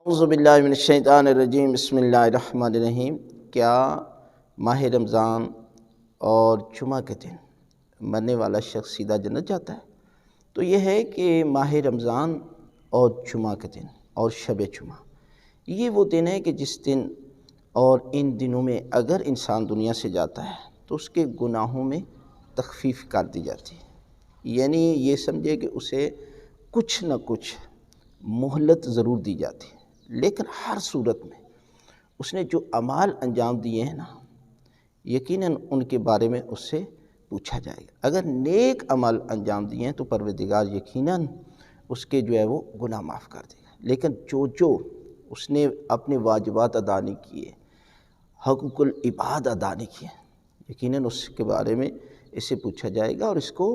اعوذ باللہ من الشیطان الرجیم، بسم اللہ الرحمن الرحیم۔ کیا ماہ رمضان اور جمعہ کے دن مرنے والا شخص سیدھا جنت جاتا ہے؟ تو یہ ہے کہ ماہ رمضان اور جمعہ کے دن اور شب جمعہ یہ وہ دن ہے کہ جس دن اور ان دنوں میں اگر انسان دنیا سے جاتا ہے تو اس کے گناہوں میں تخفیف کر دی جاتی ہے، یعنی یہ سمجھے کہ اسے کچھ نہ کچھ مہلت ضرور دی جاتی ہے، لیکن ہر صورت میں اس نے جو اعمال انجام دیے ہیں نا، یقیناً ان کے بارے میں اس سے پوچھا جائے گا۔ اگر نیک عمل انجام دیے ہیں تو پروردگار یقیناً اس کے جو ہے وہ گناہ معاف کر دے گا، لیکن جو اس نے اپنے واجبات ادا نہیں کیے، حقوق العباد ادا نہیں کیے، یقیناً اس کے بارے میں اس سے پوچھا جائے گا اور اس کو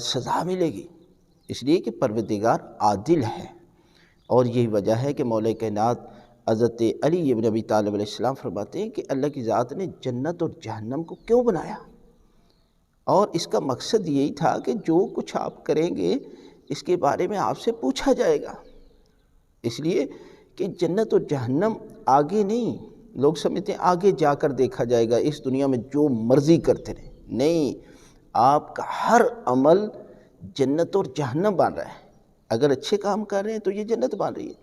سزا ملے گی، اس لیے کہ پروردگار عادل ہے۔ اور یہی وجہ ہے کہ مولا کائنات حضرت علی بن ابی طالب علیہ السلام فرماتے ہیں کہ اللہ کی ذات نے جنت اور جہنم کو کیوں بنایا، اور اس کا مقصد یہی تھا کہ جو کچھ آپ کریں گے اس کے بارے میں آپ سے پوچھا جائے گا، اس لیے کہ جنت اور جہنم آگے نہیں، لوگ سمجھتے ہیں آگے جا کر دیکھا جائے گا، اس دنیا میں جو مرضی کرتے رہیں، نہیں، آپ کا ہر عمل جنت اور جہنم بن رہا ہے۔ اگر اچھے کام کر رہے ہیں تو یہ جنت بن رہی ہے،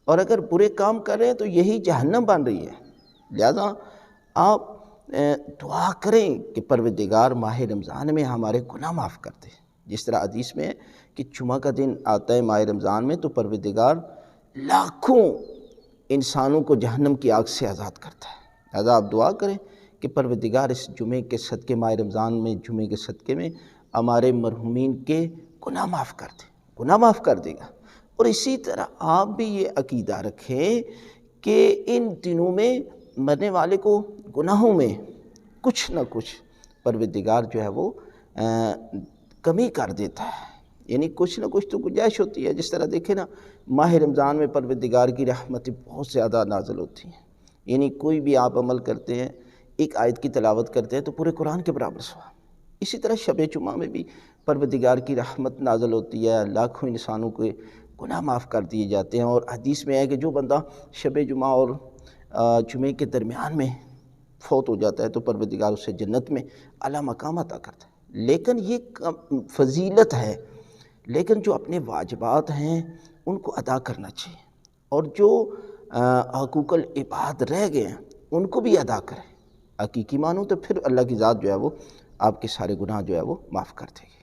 اور اگر برے کام کر رہے ہیں تو یہی جہنم بن رہی ہے۔ لہذا آپ دعا کریں کہ پروردگار ماہ رمضان میں ہمارے گناہ معاف کر دے، جس طرح حدیث میں ہے کہ جمعہ کا دن آتا ہے ماہ رمضان میں تو پروردگار لاکھوں انسانوں کو جہنم کی آگ سے آزاد کرتا ہے۔ لہذا آپ دعا کریں کہ پروردگار اس جمعے کے صدقے، ماہ رمضان میں جمعے کے صدقے میں ہمارے مرحومین کے گناہ معاف کر دے، گناہ معاف کر دے گا۔ اور اسی طرح آپ بھی یہ عقیدہ رکھیں کہ ان دنوں میں مرنے والے کو گناہوں میں کچھ نہ کچھ پروردگار جو ہے وہ کمی کر دیتا ہے، یعنی کچھ نہ کچھ تو گنجائش ہوتی ہے۔ جس طرح دیکھیں نا، ماہ رمضان میں پروردگار کی رحمتیں بہت زیادہ نازل ہوتی ہیں، یعنی کوئی بھی آپ عمل کرتے ہیں، ایک آیت کی تلاوت کرتے ہیں تو پورے قرآن کے برابر ثواب۔ اسی طرح شب جمعہ میں بھی پروردگار کی رحمت نازل ہوتی ہے، لاکھوں انسانوں کے گناہ معاف کر دیے جاتے ہیں، اور حدیث میں ہے کہ جو بندہ شب جمعہ اور جمعے کے درمیان میں فوت ہو جاتا ہے تو پروردگار اسے جنت میں اعلیٰ مقام عطا کرتا ہے۔ لیکن یہ فضیلت ہے، لیکن جو اپنے واجبات ہیں ان کو ادا کرنا چاہیے، اور جو حقوق العباد رہ گئے ہیں ان کو بھی ادا کریں۔ حقیقی مانو تو پھر اللہ کی ذات جو ہے وہ آپ کے سارے گناہ جو ہے وہ معاف کر دے گی۔